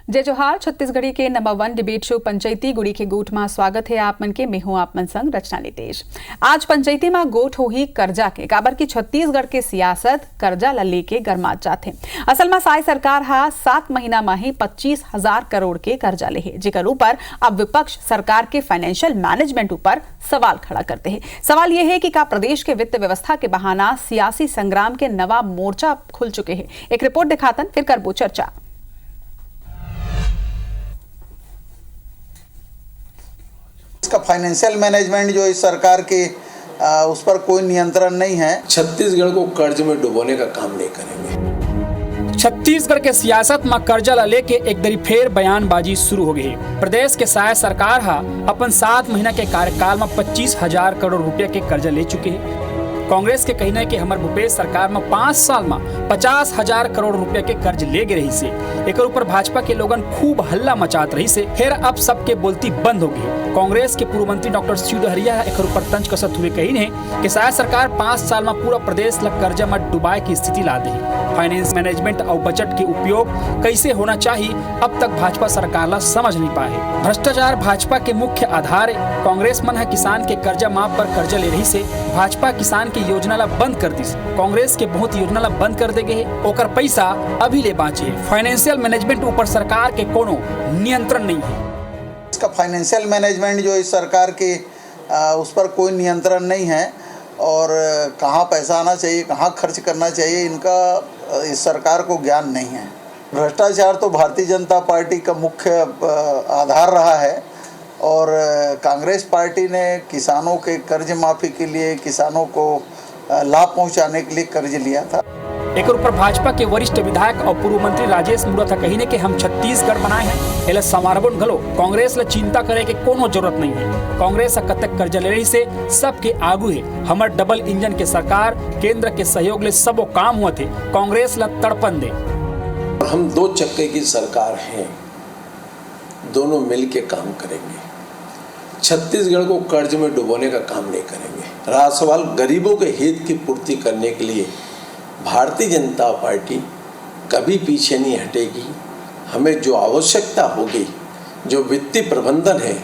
जय जोहार। छत्तीसगढ़ी के नंबर 1 डिबेट शो पंचायती गुड़ी के गोठ में स्वागत है आप मन के। मैं हूं आप मन संग रचना नितेश। आज पंचायती में गोठ हो ही कर्जा के काबर की छत्तीसगढ़ के सियासत कर्जा ला लेके गरमात जाते। असल में साय सरकार हा 7 महीना में ही 25,000 करोड़ के कर्जा ले है, जेकर ऊपर अब विपक्ष सरकार के फाइनेंशियल मैनेजमेंट ऊपर सवाल खड़ा करते हैं। सवाल यह है कि का प्रदेश के वित्त व्यवस्था के बहाना सियासी संग्राम के नवा मोर्चा खुल चुके हैं। एक रिपोर्ट दिखातन फिर करबो चर्चा। इसका फाइनेंशियल मैनेजमेंट जो इस सरकार के उस पर कोई नियंत्रण नहीं है। छत्तीसगढ़ को कर्ज में डुबोने का काम नहीं करेंगे। छत्तीसगढ़ के सियासत में कर्जा ला लेके एक दरी फेर बयानबाजी शुरू हो गई। प्रदेश के साय सरकार हा अपन 7 महीना के कार्यकाल में 25,000 करोड़ रुपया के कर्जा ले चुके हैं। कांग्रेस के कहना है कि हमारे भूपेश सरकार में 5 साल में 50,000 करोड़ रुपया के कर्ज ले गए रही से। एक ऊपर भाजपा के लोगन खूब हल्ला मचात रही से। फिर अब सबके बोलती बंद हो गई। कांग्रेस के पूर्व मंत्री डॉक्टर शिव डहरिया एक ऊपर तंज कसत हुए कही ने कि शायद सरकार 5 साल में पूरा प्रदेश लग कर्जा में डुबाए की स्थिति ला दी। फाइनेंस मैनेजमेंट और बजट के उपयोग कैसे होना चाहिए अब तक भाजपा सरकार ला समझ नहीं पाए। भ्रष्टाचार भाजपा के मुख्य आधार है। कांग्रेस मन है किसान के कर्जा माफ पर कर्जा ले रही से। भाजपा किसान की योजना ला बंद कर दी। कांग्रेस के बहुत योजना ला बंद कर दे गए। ओकर पैसा अभी ले बाँचे। फाइनेंशियल मैनेजमेंट ऊपर सरकार के कोनो नियंत्रण नहीं है। इसका फाइनेंशियल मैनेजमेंट जो इस सरकार के उस पर कोई नियंत्रण नहीं है और कहाँ पैसा आना चाहिए, कहाँ खर्च करना चाहिए, इनका इस सरकार को ज्ञान नहीं है। भ्रष्टाचार तो भारतीय जनता पार्टी का मुख्य आधार रहा है और कांग्रेस पार्टी ने किसानों के कर्ज माफी के लिए, किसानों को लाभ पहुंचाने के लिए कर्ज लिया था। एक ऊपर भाजपा के वरिष्ठ विधायक और पूर्व मंत्री राजेश मूरत कही ने कि हम छत्तीसगढ़ बनाए हैं, एला समारबन घलो कांग्रेस ला चिंता करे के कोनो जरूरत नहीं है। कांग्रेस कतक कर्जा ले रही से सबके आगू है। हमर डबल इंजन के सरकार केंद्र के सहयोग ले सबो काम हुआ थे। कांग्रेस ला तड़पन दे। हम 2 चक्के की सरकार हैं, दोनों मिल के काम करेंगे। छत्तीसगढ़ को कर्ज में डुबोने का काम नहीं करेंगे। रहा सवाल गरीबों के हित की पूर्ति करने के लिए भारतीय जनता पार्टी कभी पीछे नहीं हटेगी। हमें जो आवश्यकता होगी, जो वित्तीय प्रबंधन है,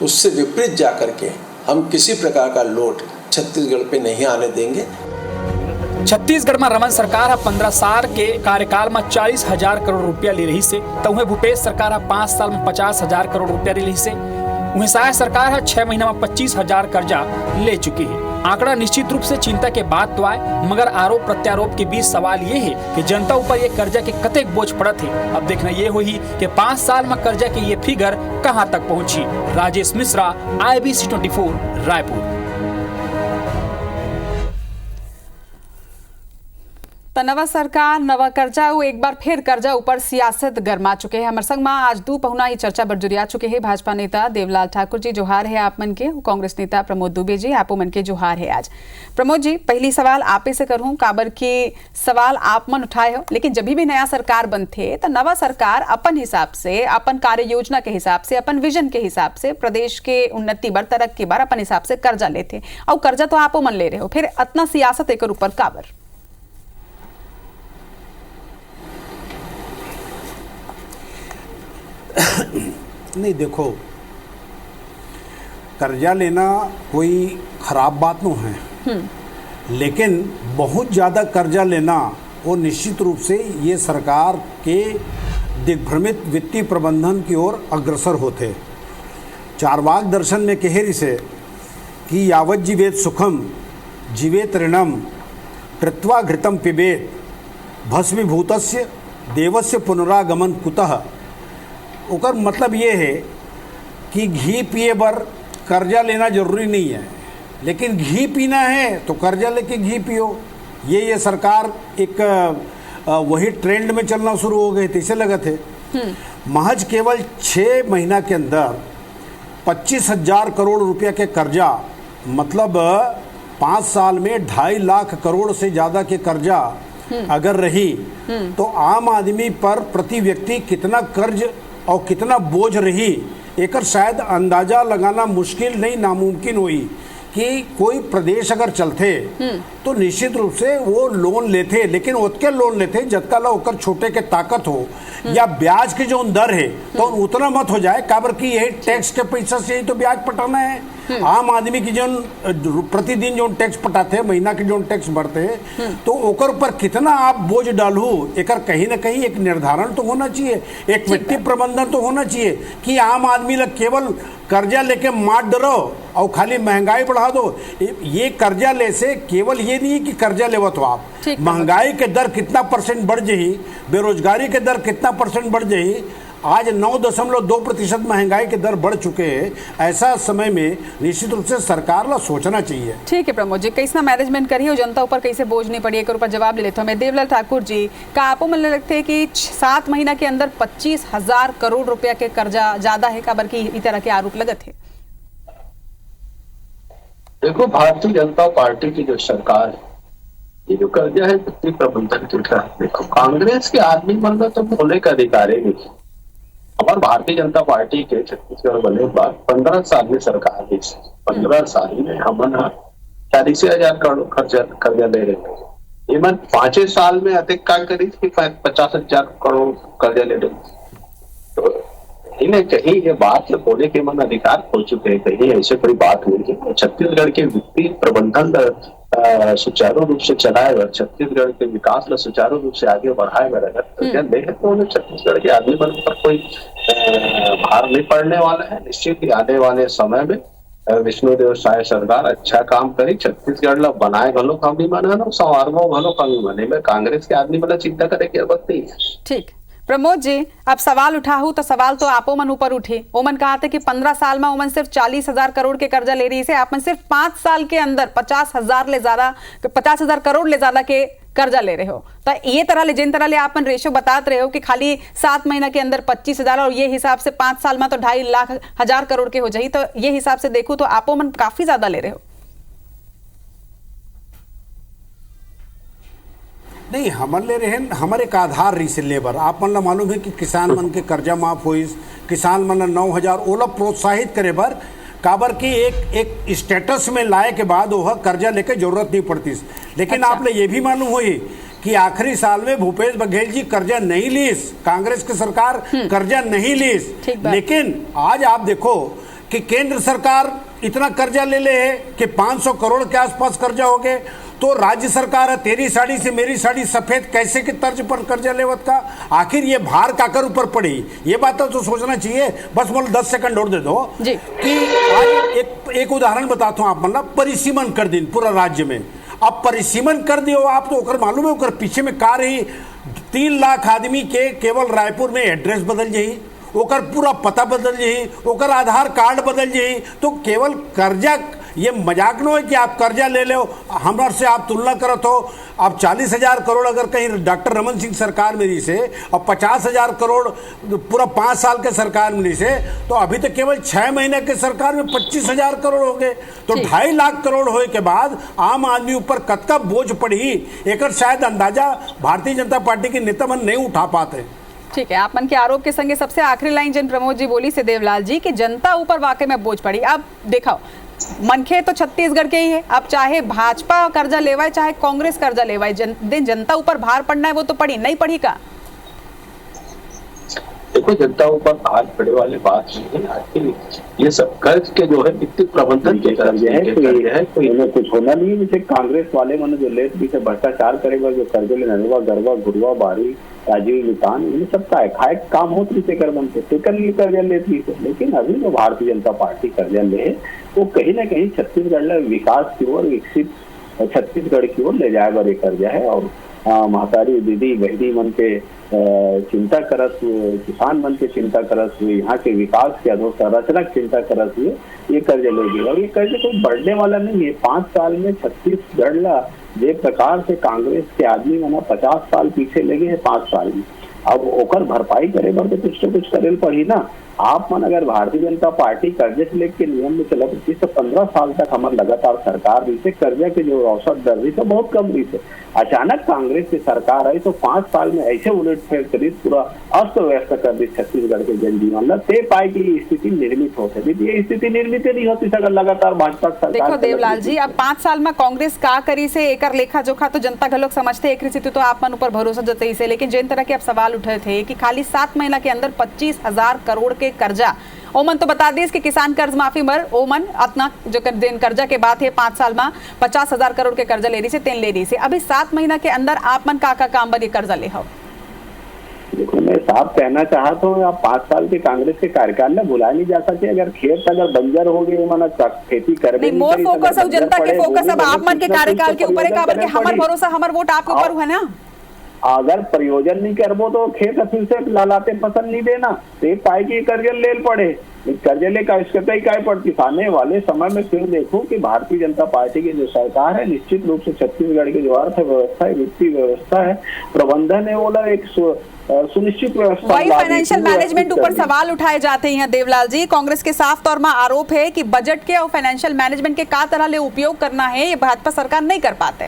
उससे विपरीत जाकर के हम किसी प्रकार का लोड छत्तीसगढ़ पे नहीं आने देंगे। छत्तीसगढ़ में रमन सरकार 15 साल के कार्यकाल में 40,000 करोड़ रुपया ले रही से, तो वहीं भूपेश सरकार 5 साल में 50,000 करोड़ रुपया ले रही से। वहीं साय सरकार 6 महीना में 25,000 कर्जा ले चुकी है। आंकड़ा निश्चित रूप से चिंता के बात तो आए, मगर आरोप प्रत्यारोप के बीच सवाल ये है कि जनता ऊपर ये कर्जा के कतेक बोझ पड़त है। अब देखना ये हुई कि 5 साल में कर्जा की ये फिगर कहां तक पहुंची। राजेश मिश्रा, IBC 24 रायपुर। तो नवा सरकार नवा कर्जा एक बार फिर कर्जा ऊपर सियासत गरमा चुके हैं। हमारे संग में आज 2 पहुना ही चर्चा पर जुड़िया चुके हैं। भाजपा नेता देवलाल ठाकुर जी जोहार है आप मन के। कांग्रेस नेता प्रमोद दुबे जी आपो मन के जोहार है आज। प्रमोद जी, पहली सवाल आपे से करूं, काबर के सवाल आप मन उठाए हो, लेकिन जब भी नया सरकार बनते तो नवा सरकार अपन हिसाब से, अपन कार्य योजना के हिसाब से, अपन विजन के हिसाब से प्रदेश के उन्नति बर, तरक्की बर अपन हिसाब से कर्जा लेते। और कर्जा तो आपो मन ले रहे हो, फिर इतना सियासत एक ऊपर काबर? नहीं, देखो, कर्जा लेना कोई खराब बात नहीं है, लेकिन बहुत ज़्यादा कर्जा लेना वो निश्चित रूप से ये सरकार के दिग्भ्रमित वित्तीय प्रबंधन की ओर अग्रसर होते। चारवाक दर्शन में कहेरी से कि यावत जीवेत सुखम जीवेत ऋणम कृत्वा घृतम पिबेत भस्मीभूतस्य देवस्य पुनरागमन कुतः। ओकर मतलब ये है कि घी पिए बर कर्जा लेना जरूरी नहीं है, लेकिन घी पीना है तो कर्जा लेके घी पियो। ये सरकार एक वही ट्रेंड में चलना शुरू हो गए थे, इसे लगा थे। महज केवल 6 महीना के अंदर 25,000 करोड़ रुपया के कर्जा, मतलब 5 साल में 2.5 लाख करोड़ से ज़्यादा के कर्जा अगर रही तो आम आदमी पर प्रति व्यक्ति कितना कर्ज और कितना बोझ रही, एक शायद अंदाजा लगाना मुश्किल नहीं, नामुमकिन हुई कि कोई प्रदेश अगर चलते तो निश्चित रूप से वो लोन लेते, लेकिन उतके लोन लेते जतकाला ओकर छोटे के ताकत हो या ब्याज के जो दर है तो उतना मत हो जाए काबर की यही टैक्स के पैसा से ही तो ब्याज पटाना है। आम आदमी की जो प्रतिदिन जो टैक्स पटाते हैं, महीना के जो टैक्स भरते हैं, तो ओकर ऊपर कितना आप बोझ डालू, एकर कहीं ना कहीं एक निर्धारण तो होना चाहिए, एक वित्तीय प्रबंधन तो होना चाहिए कि आम आदमी लग केवल कर्जा लेके मार डरो और खाली महंगाई बढ़ा दो। ये कर्जा ले से केवल ये नहीं कि कर्जा लेवत हो आप, महंगाई के दर कितना % बढ़ जाही, बेरोजगारी के दर कितना % बढ़ जाही। आज 9.2% महंगाई के दर बढ़ चुके हैं। ऐसा समय में निश्चित रूप से सरकार ला सोचना चाहिए। ठीक है प्रमोद जी, कैसा मैनेजमेंट करिए और जनता ऊपर कैसे बोझ नहीं पड़ी, एक ऊपर जवाब ले लेता हूँ मैं। देवलाल ठाकुर जी का आपको मन लगता है कि 7 महीना के अंदर 25,000 करोड़ रुपया के कर्जा ज्यादा है, काबर की इस तरह के आरोप लगत है? देखो, भारतीय जनता पार्टी की जो सरकार है, ये जो कर्जा है वित्तीय प्रबंधन के तहत, देखो कांग्रेस के आदमी मतलब तो बोले का अधिकार ही नहीं। हमारे भारतीय जनता पार्टी के छत्तीसगढ़ बने बाद 15 साल में सरकार दी, 15 साल में हम 40,000 करोड़ कर्जा ले रहे थे। ये मैं 5 साल में अधिक का करी थी 50,000 करोड़ कर्जा ले रहे। तो कहीं न कहीं ये बात बोले के मन अधिकार हो चुके हैं, कहीं ऐसे कोई बात नहीं है। छत्तीसगढ़ के वित्तीय प्रबंधन सुचारू रूप से चलाएगा, छत्तीसगढ़ के विकास में सुचारू रूप से आगे बढ़ाएगा, अगर तो छत्तीसगढ़ के आदमी पर कोई भार नहीं पड़ने वाला है। निश्चित ही आने वाले समय में विष्णुदेव साय सरकार अच्छा काम करी, छत्तीसगढ़ ला बनाए भलो कम भी बना लो, संवारमो भलो कम भी बने में कांग्रेस के आदमी मतलब चिंता करे की जरूरत नहीं है। ठीक प्रमोद जी, अब सवाल उठाऊं तो सवाल तो आपो मन ऊपर उठे। ओमन कहा था कि 15 साल में ओमन सिर्फ 40,000 करोड़ के कर्जा ले रही है, आप सिर्फ 5 साल के अंदर 50,000 करोड़ ले ज्यादा के कर्जा ले रहे हो। तो ये तरह ले जिन तरह ले आप रेशो बतात रहे हो कि खाली 7 महीना के अंदर 25,000 और ये हिसाब से 5 साल में तो 2,50,000 करोड़ के हो जाए, तो ये हिसाब से देखूं तो आपो मन काफी ज्यादा ले रहे हो। नहीं, हमन ले रहे हैं, हमारे एक आधार रही से लेबर। आप मन ला मालूम है कि किसान मन के कर्जा माफ हुई, किसान मन ला 9,000 ओला प्रोत्साहित करे बर, काबर की एक स्टेटस में लाए के बाद वह कर्जा लेके जरूरत नहीं पड़ती। लेकिन अच्छा। आप ले ये भी मालूम हुई कि आखिरी साल में भूपेश बघेल जी कर्जा नहीं लीस, कांग्रेस की सरकार कर्जा नहीं लीस। लेकिन आज आप देखो कि केंद्र सरकार इतना कर्जा ले ले है कि 500 करोड़ के आसपास कर्जा हो गए, तो राज्य सरकार है तेरी साड़ी से मेरी साड़ी सफेद कैसे के तर्ज पर कर्जा लेवत का, आखिर ये भार काकर ऊपर पड़ी, ये बात तो सोचना चाहिए। बस बोल 10 सेकंड और दे दो जी। कि आज एक उदाहरण बताता हूँ। आप मतलब परिसीमन कर दिन पूरा राज्य में, अब परिसीमन कर दियो आप, तो ओकर मालूम है ओकर पीछे में का रही, 3 लाख आदमी के केवल रायपुर में एड्रेस बदल जाही, ओकर पूरा पता बदल जाही, ओकर आधार कार्ड बदल जाही। तो केवल कर्जा, ये मजाक न हो कि आप कर्जा ले लो, हमारे से आप तुलना करत हो। अब 40,000 करोड़ अगर कहीं डॉक्टर रमन सिंह सरकार मेरी से और 50,000 करोड़ पूरा 5 साल के सरकार मेरी से, तो अभी तो केवल 6 महीने के सरकार में 25,000 करोड़ हो गए। तो 2.5 लाख करोड़ होए के बाद आम आदमी ऊपर कतका बोझ पड़ी, एक शायद अंदाजा भारतीय जनता पार्टी के नेता मन नहीं उठा पाते। ठीक है, आप मन के आरोप के संगे सबसे आखिरी लाइन जन प्रमोद जी बोली से देवलाल जी कि जनता ऊपर वाकई में बोझ पड़ी। अब देखो मनखे तो छत्तीसगढ़ के ही है, अब चाहे भाजपा कर्जा लेवाए चाहे कांग्रेस कर्जा लेवाए, जनता ऊपर भार पड़ना है वो तो पड़ी नहीं पड़ी का। देखो, जनता ऊपर भार पड़े वाली बात नहीं है। आखिर ये सब कर्ज के जो है वित्तीय प्रबंधन के कर्ज है, कोई इनमें कुछ होना नहीं है। जैसे कांग्रेस वाले मन जो लेत भी से भ्रष्टाचार करेगा, जो कर्जे ले नरवा गरवा गुरवा बारी राजीव नितान, इन सबका है खाए काम हो तरीके कर बनते टेकर लिए कर्जा लेती है। लेकिन अभी जो भारतीय जनता पार्टी कर्जा ले वो कहीं ना कहीं छत्तीसगढ़ विकास की ओर, विकसित छत्तीसगढ़ की ओर ले जाए बड़े कर्जा है। और महतारी दीदी बहनी मन के चिंता करत हुए, किसान मन के चिंता करत हुए, यहाँ के विकास के अधोसंरचना की चिंता करत हुए ये कर्जा लेगी। और ये कर्जा कोई बढ़ने वाला नहीं है। 5 साल में छत्तीसगढ़ ला जे प्रकार से कांग्रेस के आदमी मना 50 साल पीछे लगे हैं 5 साल में, अब ओकर भरपाई करे बर तो कुछ करेल पड़ी ना। आप मन अगर भारतीय जनता पार्टी कर्जे से लेके नियम में चला तो 15 साल तक हमारे लगातार सरकार रही थे, कर्जा के जो औसत दर रही तो बहुत कम रही थे। अचानक कांग्रेस की सरकार आई तो 5 साल में ऐसे उलटफेर करी, पूरा अस्त व्यस्त कर दी छत्तीसगढ़ के जनजीवन ते पाए की स्थिति निर्मित हो सकती। ये स्थिति निर्मित नहीं होती अगर लगातार भाजपा सरकार। देखो देवलाल जी, अब 5 साल में कांग्रेस का करी से एकर लेखा जोखा तो जनता के लोग समझते, एक स्थिति तो आप मन ऊपर भरोसा जताई से, लेकिन जिन तरह के अब सवाल उठे थे कि खाली 7 महीना के अंदर 25,000 करोड़ के कर्जा, ओमन तो बता दीस कि किसान कर्ज माफी मर ओमन अतना जो दिन कर्जा के बाद है 5 साल में 50,000 करोड़ के कर्जा ले रही से, 3 ले रही से। अभी 7 महीना के अंदर आप मन का काम बनी कर्जा ले हो। देखो मैं साफ कहना चाहता हूँ, आप 5 साल के कांग्रेस के कार्यकाल में बुला नहीं जा सकते। अगर खेत अगर बंजर हो गए मन खेती कर नहीं, मोर फोकस है जनता के फोकस अब आप मन के कार्यकाल के ऊपर है, काबर के हमर भरोसा हमर वोट आपके ऊपर है ना। अगर प्रयोजन नहीं करबो तो खेत फिर से लालाते पसंद नहीं देना, तो पाए की कर्जे ले पड़े, कर्जे ले का आवश्यकता क्या पड़ती। आने वाले समय में फिर देखो कि भारतीय जनता पार्टी की जो सरकार है, निश्चित रूप से छत्तीसगढ़ की जो अर्थव्यवस्था है, वित्तीय व्यवस्था है, प्रबंधन है, वो एक सुनिश्चित व्यवस्था। वही फाइनेंशियल मैनेजमेंट ऊपर सवाल उठाए जाते हैं देवलाल जी। कांग्रेस के साफ तौर में आरोप है कि बजट के और फाइनेंशियल मैनेजमेंट के का तरह ले उपयोग करना है, ये भाजपा सरकार नहीं कर पाते।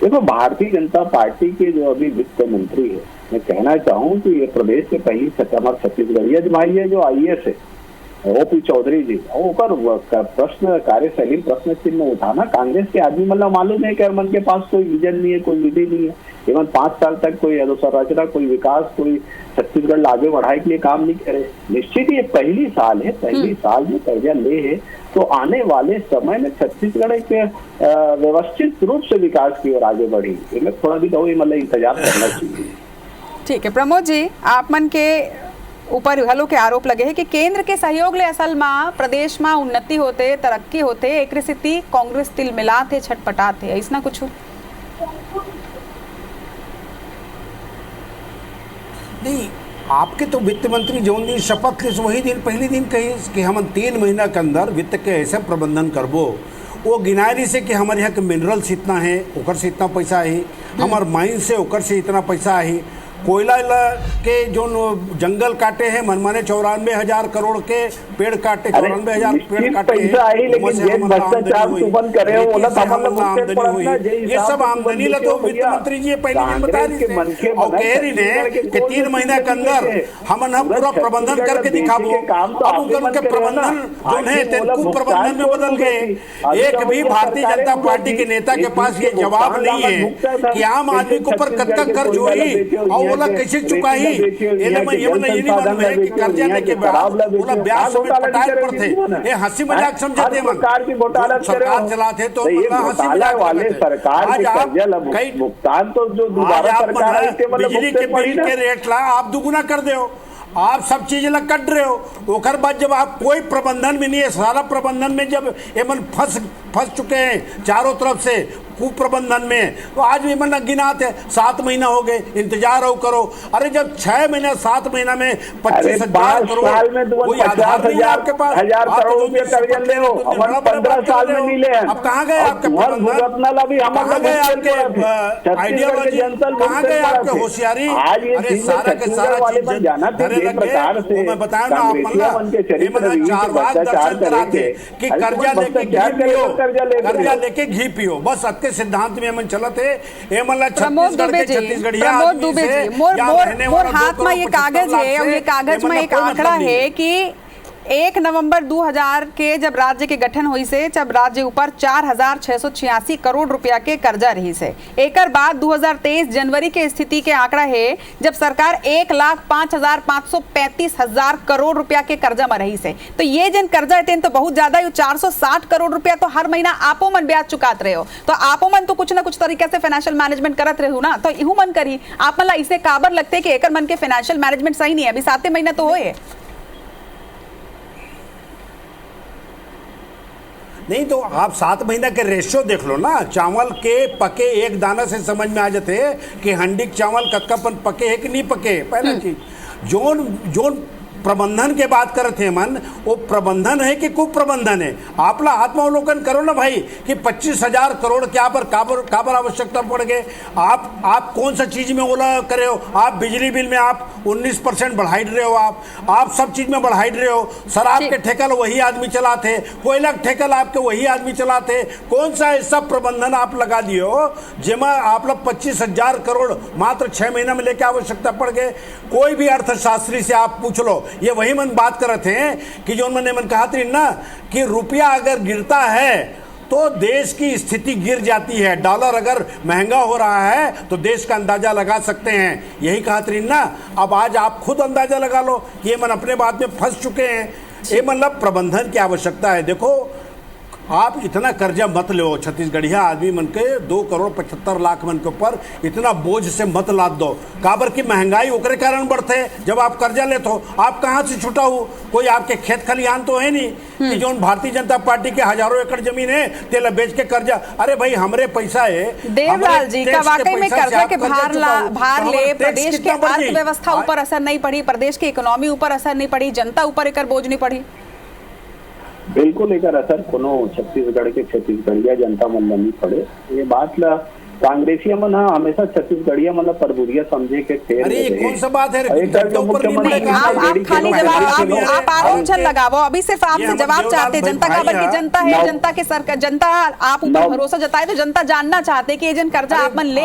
देखो भारतीय जनता पार्टी के जो अभी वित्त मंत्री है, मैं कहना चाहूँ कि ये प्रदेश के पहली हमारे छत्तीसगढ़ भाई है जो IAS है OP चौधरी जी, वो प्रश्न कार्यशैली प्रश्न चिन्ह उठाना कांग्रेस के आदमी मतलब मालूम है कि मन के पास कोई विजन नहीं है, कोई विधि नहीं है। एवं 5 साल तक कोई अधोसंरचना, कोई विकास, कोई छत्तीसगढ़ आगे बढ़ाने के लिए काम नहीं करे। निश्चित ये पहली साल है, पहली साल में कर्जा ले है, तो आने वाले समय में छत्तीसगढ़ एक व्यवस्थित रूप से विकास की ओर आगे बढ़ी। थोड़ा भी तो मतलब इंतजार करना चाहिए। ठीक है प्रमोद जी, आप मन के ऊपर हलो के आरोप लगे हैं कि केंद्र के सहयोग ले असल में प्रदेश में उन्नति होते, तरक्की होते, एक स्थिति कांग्रेस तिल मिलाते छटपटाते, ऐसा कुछ नहीं। आपके तो वित्त मंत्री जो दिन शपथ ले वही दिन पहले दिन कही कि हम 3 महीना के अंदर वित्त के ऐसे प्रबंधन करबो, वो गिनारी से कि हमारे यहाँ के मिनरल्स इतना है, ओकर से इतना पैसा है, हमार माइन से ओकर से इतना पैसा है, कोयला के जो जंगल काटे हैं मनमाने 94,000 करोड़ के पेड़ काटे, 94,000 पेड़ काटे हैं, ये सब आमदनी ला तो वित्त मंत्री जी पहले दिन बता रही और कह रही ने कि 3 महीना के अंदर हम पूरा प्रबंधन करके दिखाबो। अब उनके प्रबंधन जो है तेलुगु प्रबंधन में बदल गए। एक भी भारतीय जनता पार्टी के नेता के पास ये जवाब नहीं है कि आम आदमी के ऊपर कब तक कर्ज हुई और वो कैसे चुका ही। ये नहीं मालूम है कि कर्जा लेके ब्याज में पटाए पर थे, ये हंसी मजाक समझते हैं। सरकार चलाते तो हंसी मजाक वाले सरकार आज आप कई भुगतान तो जो बिजली के बिल के रेट ला आप दुगुना कर दे हो, आप सब चीजें ला कट रहे हो। ओकर बाद जब आप कोई प्रबंधन भी नहीं है, सारा प्रबंधन में जब एमन फंस चुके हैं चारों तरफ से कुप्रबंधन में, तो आज भी मन गिनाते 7 महीना हो गए, इंतजार हो करो। अरे जब 6 महीना 7 महीना में 25,000 करोड़ कोई आधार नहीं है आपके पास, 1,000 करोड़ रुपए कर्जा ले लो, 15 साल में नहीं ले। अब कहाँ गए आपके प्रबंधन, कहाँ गए आपके आइडियोलॉजी, कहाँ गए आपके होशियारी। अरे सारा के सारा चीज धरे लगे। मैं बताया ना आप 4 बार दर्शन कराते कि कर्जा लेके घी पियो, कर्जा लेके घी पियो, बस के सिद्धांत में मन चलते हैं। प्रमोद दुबे जी, मोर हाथ में ये कागज है और ये कागज में एक आंकड़ा है कि 1 नवंबर 2000 के जब राज्य के गठन हुई से जब राज्य ऊपर 4,686 करोड़ रुपया के कर्जा रही से, एक बाद 2023 जनवरी के स्थिति के आंकड़ा है जब सरकार 1,05,535,000 करोड़ रुपया के कर्जा में रही से। तो ये जन कर्जा है तो बहुत ज्यादा 460 करोड़ रुपया तो हर महीना आपो मन ब्याज चुकात रहे हो, तो आपो मन तो कुछ ना कुछ तरीके से फाइनेंशियल मैनेजमेंट करत रहे हो ना, तो इहू मन करी आप मन इसे काबर लगते कि एकर मन के फाइनेंशियल मैनेजमेंट सही नहीं है। अभी 7 महीना तो होए नहीं, तो आप 7 महीना के रेशियो देख लो ना। चावल के पके एक दाना से समझ में आ जाते हैं कि हंडी चावल कतकापन पके है कि नहीं पके। पहला चीज जोन प्रबंधन के बात करते हैं मन, वो प्रबंधन है कि कुप्रबंधन है? आपला आत्मावलोकन करो ना भाई कि 25,000 करोड़ क्या पर काबर आवश्यकता पड़ गए। आप कौन सा चीज में ओला करे हो? आप बिजली बिल में आप 19% बढ़ाई रहे हो, आप सब चीज में बढ़ाई रहे हो। शराब के ठेकल वही आदमी चलाते, कोयला के ठेकल आपके वही आदमी चलाते। कौन सा ऐसा प्रबंधन आप लगा दिए हो जिसमें आप लोग 25,000 करोड़ मात्र 6 महीना में लेके आवश्यकता पड़ गए? कोई भी अर्थशास्त्री से आप पूछ लो, ये वही मन बात कर रहे थे कि जो मैंने कहा थी ना कि रुपया अगर गिरता है तो देश की स्थिति गिर जाती है, डॉलर अगर महंगा हो रहा है तो देश का अंदाजा लगा सकते हैं, यही कहा थी ना। अब आज आप खुद अंदाजा लगा लो, ये मन अपने बात में फंस चुके हैं। ये मतलब प्रबंधन की आवश्यकता है। देखो, आप इतना कर्जा मत लो छत्तीसगढ़िया आदमी मन के 2,75,00,000 मन के ऊपर इतना बोझ से मत लाद दो। काबर की महंगाई ओकरे कारण बढ़ते। जब आप कर्जा लेते हो आप कहाँ से छुटा हो? कोई आपके खेत खलिहान तो है नहीं कि जो भारतीय जनता पार्टी के हजारों एकड़ जमीन है तेला बेच के कर्जा। अरे भाई, हमरे पैसा है। देवलाल जी, का वाकई में कर्जा के भार ले प्रदेश के अर्थव्यवस्था ऊपर असर नहीं पड़ी, प्रदेश की इकोनॉमी ऊपर असर नहीं पड़ी, जनता ऊपर एक बोझ नहीं पड़ी? बिल्कुल एक असर कोनो छत्तीसगढ़ के छत्तीसगढ़िया जनता मन नहीं पड़े। ये बात ला कांग्रेसिया मन हमेशा छत्तीसगढ़िया मतलब परबुरिया समझे के थे। अरे ये कौन सा बात है? आप खाली जवाब आप आरोचन लगाओ। अभी सिर्फ आपसे जवाब चाहते जनता का, बल्कि जनता है, जनता के सरकार, जनता आप ऊपर भरोसा जताए तो जनता जानना चाहते कि एजेंट कर्जा आप मन ले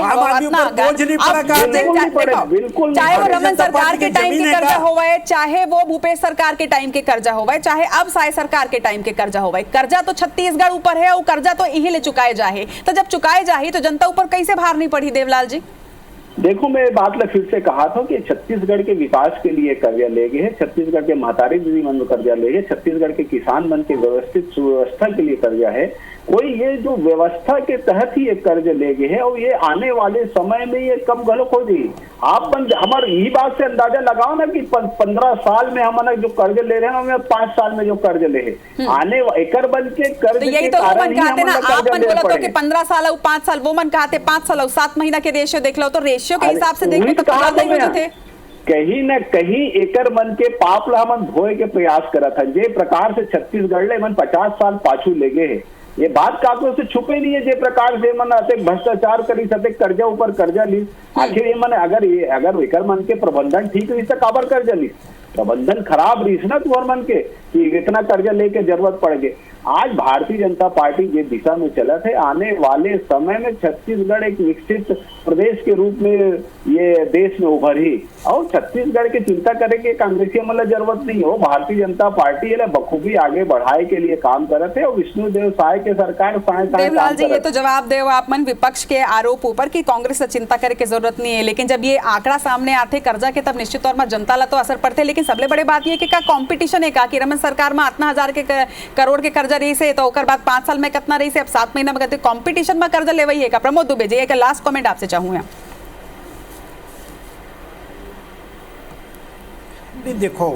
चाहे वो रमन सरकार के टाइम के कर्जा होवे, चाहे वो भूपेश सरकार के टाइम के कर्जा होवे, चाहे अब साय सरकार के टाइम के कर्जा होवे, कर्जा तो छत्तीसगढ़ ऊपर है और कर्जा तो यही ले चुकाए जाए। तो जब चुकाए जाए तो जनता ऊपर कैसे भार नहीं पड़ी? देवलाल जी देखो, मैं बात ला फिर से कहा था कि छत्तीसगढ़ के विकास के लिए कर्जा ले गए हैं, छत्तीसगढ़ के महतारी दीदी मन कर्जा ले गए, छत्तीसगढ़ के किसान मन के व्यवस्थित सुव्यवस्था के लिए कर्जा है। कोई ये जो व्यवस्था के तहत ही ये कर्ज ले गए हैं और ये आने वाले समय में ये कम गलत हो गई। आप हमारे ये बात से अंदाजा लगाओ ना कि 15 साल में हम जो कर्ज ले रहे हैं, 5 साल में जो कर्ज ले हैं आने एकर बन के कर्ज तो यही तो मन कहते ना, आप मन बोला तो कि 15 साल और 5 साल, वो मन कहते 5 साल और 7 महीना के रेशियो देख लो, तो रेशियो के हिसाब से देख लो तो ज्यादा ही थे। कहीं न कहीं एकर मन के पाप ला मन धोए के प्रयास करा था। जे प्रकार से छत्तीसगढ़ ले मन 50 साल पाछू ले गए है, ये बात काको से छुपे नहीं है। जे प्रकार से मन अतेक भ्रष्टाचार करी, सतेक कर्जा ऊपर कर्जा ली, आखिर ये मन अगर एकर मन के प्रबंधन ठीक रही तो काबर कर्जा ली? प्रबंधन खराब रही ना तुम्हार मन के कि इतना कर्जा लेके जरूरत पड़ गई। आज भारतीय जनता पार्टी जिस दिशा में चला थे, आने वाले समय में छत्तीसगढ़ एक विकसित प्रदेश के रूप में ये देश में उभरी और छत्तीसगढ़ की चिंता करे के कांग्रेसियों मतलब जरूरत नहीं हो। भारतीय जनता पार्टी बखूबी आगे बढ़ाए के लिए काम करे थे और विष्णुदेव साय के सरकार देवलाल जी, ये तो जवाब दे आप मन विपक्ष के आरोप ऊपर की कांग्रेस से चिंता करे की जरूरत नहीं है, लेकिन जब ये आंकड़ा सामने आते कर्जा के तब निश्चित तौर पर जनता ला तो असर पड़ते। लेकिन सबसे बड़ी बात ये कि का कंपटीशन है का कि रमन सरकार में 18,000 के करोड़ के कर्जा रही से तो ओकर बाद 5 साल में कितना रही से, अब 7 महीना में कहते कंपटीशन में कर्जा ले वही है का? प्रमोद दुबे जी, एक लास्ट कमेंट आपसे चाहूंगा। देखो,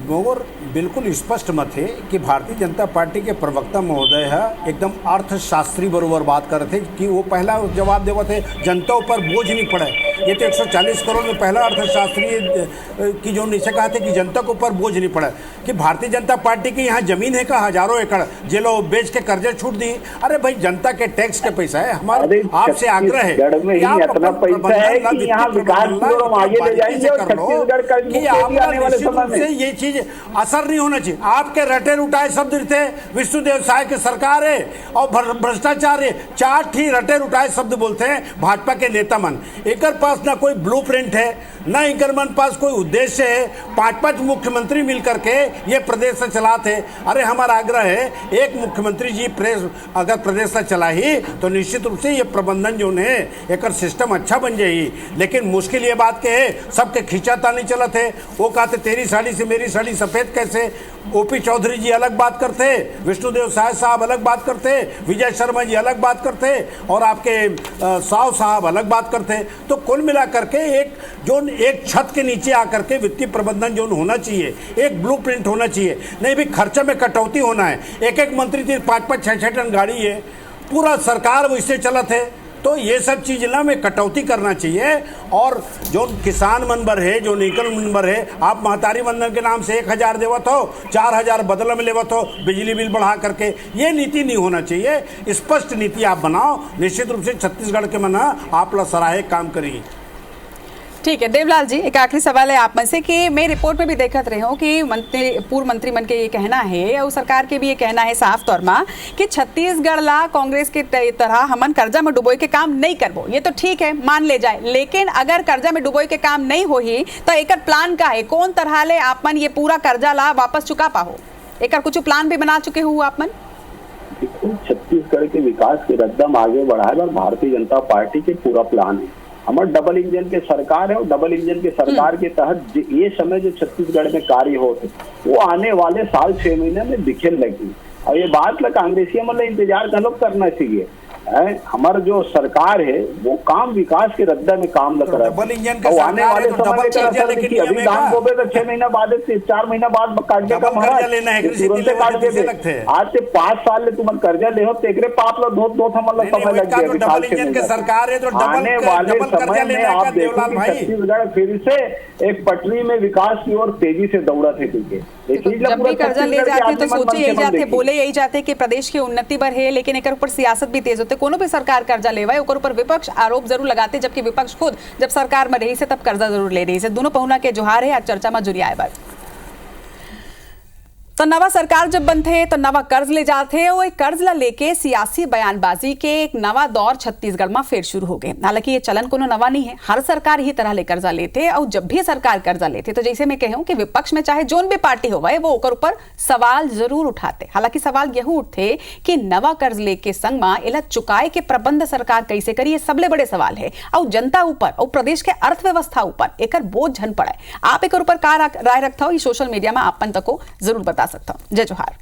मोर बिल्कुल स्पष्ट मत है कि भारतीय जनता पार्टी के प्रवक्ता महोदय है एकदम अर्थशास्त्री बरोबर बात कर रहे थे कि वो पहला जवाब देवा थे जनता ऊपर बोझ नहीं पड़े। ये तो 140 करोड़ में पहला अर्थशास्त्री की जो नीचे कहा थे कि जनता के ऊपर बोझ नहीं पड़े कि भारतीय जनता पार्टी की यहाँ जमीन है का हजारों एकड़ जे लोग बेच के कर्जे छूट दी। अरे भाई, जनता के टैक्स के पैसा है, हमारे आपसे आग्रह है कि आप से ये चीज असर नहीं होना चाहिए। आपके रटे रुटाए शब्द थे, विष्णुदेव साय की सरकार है और भ्रष्टाचार है, 4 ही रटे रुटाए शब्द बोलते हैं भाजपा के नेता मन। एकर पास ना कोई ब्लूप्रिंट है, ना इनकर मन पास कोई उद्देश्य है। 5-5 मुख्यमंत्री मिल करके ये प्रदेश से चलाते। अरे हमारा आग्रह है, एक मुख्यमंत्री जी अगर प्रदेश से चला ही तो निश्चित रूप से ये प्रबंधन जो है एक सिस्टम अच्छा बन जाएगी। लेकिन मुश्किल ये बात के है, सबके खींचाता नहीं चलत है। वो कहते तेरी साड़ी से मेरी साड़ी सफेद कैसे। ओपी चौधरी जी अलग बात करते, विष्णुदेव साय साहब अलग बात करते, विजय शर्मा जी अलग बात करते और आपके साव साहब अलग बात करते। तो कुल मिला करके एक छत के नीचे आकर के वित्तीय प्रबंधन जो होना चाहिए, एक ब्लूप्रिंट होना चाहिए। नहीं भी खर्चे में कटौती होना है। एक मंत्री थी 5-5 6-6 टन गाड़ी है, पूरा सरकार वैसे चलत है। तो ये सब चीज ना में कटौती करना चाहिए। और जो किसान मनबर है, जो निकल मनबर है, आप महतारी बंधन के नाम से 1000 देवत हो, 4000 बदला में लेवत हो बिजली बिल बढ़ा करके। ये नीति नहीं होना चाहिए, स्पष्ट नीति आप बनाओ। निश्चित रूप से छत्तीसगढ़ के मन आप सराहे काम करेंगे। ठीक है देवलाल जी, एक आखिरी सवाल है आप में से कि मैं रिपोर्ट में भी देखत रही हूँ कि पूर्व मंत्री मन के ये कहना है और सरकार के भी ये कहना है साफ तौर में कि छत्तीसगढ़ ला कांग्रेस के तरह हमन कर्जा में डुबोई के काम नहीं करबो। ये तो ठीक है, मान ले जाए, लेकिन अगर कर्जा में डुबोई के काम नहीं होही तो एक प्लान का है, कौन तरह ले आप मन ये पूरा कर्जा ला वापस चुका पाहो? एक कुछ प्लान भी बना चुके हो आप मन? छत्तीसगढ़ के विकास के रद्दम आगे बढ़ाए और भारतीय जनता पार्टी के पूरा प्लान है। हमारे डबल इंजन के सरकार है और डबल इंजन के सरकार के तहत ये समय जो छत्तीसगढ़ में कार्य होते वो आने वाले साल 6 महीने में दिखे लगी। और ये बात ला कांग्रेसियों मतलब इंतजार करना चाहिए। हमारा जो सरकार है वो काम विकास के रद्दा में काम लग रहा है। आने वाले समय में अभी धान बोबे तो 6 महीना बाद 4 महीना बाद काटने का तुरंत काट देते। आज से 5 साल ले तुम कर्जा ले हो तेरे पाप लो दो मतलब समय लग गया। आने वाले समय में आप देखो छत्तीसगढ़ फिर से एक पटरी में विकास की ओर तेजी से दौड़ा थे। जब भी कर्जा ले जाते तो सोचे यही जाते, बोले यही जाते कि प्रदेश की उन्नति पर है, लेकिन एक ऊपर सियासत भी तेज होते। कोनो भी सरकार कर्जा लेवा है ऊपर विपक्ष आरोप जरूर लगाते, जबकि विपक्ष खुद जब सरकार में रही से तब कर्जा जरूर ले रही से। दोनों पहुना के जोहार है आज चर्चा में जुड़िया है। तो नवा सरकार जब बनते तो नवा कर्ज ले जाते और कर्ज ला लेके सियासी बयानबाजी के एक नवा दौर छत्तीसगढ़ में फिर शुरू हो गए। हालांकि ये चलन कोनो नवा नहीं है, हर सरकार ही तरह ले कर्जा लेते और जब भी सरकार कर्जा लेते तो जैसे मैं कहूं कि विपक्ष में चाहे जोन भी पार्टी हो वो ओकर ऊपर सवाल जरूर उठाते। हालांकि सवाल यह उठते कि नवा कर्ज लेके संग में इला चुकाए के प्रबंध सरकार कैसे करी, ये सबले बड़े सवाल है। और जनता ऊपर और प्रदेश के अर्थव्यवस्था ऊपर एक बोझ झन पड़े। आप एक ऊपर का राय रखता हो, ये सोशल मीडिया में आपन तक को जरूर बता सकता हूं। जय जोहार।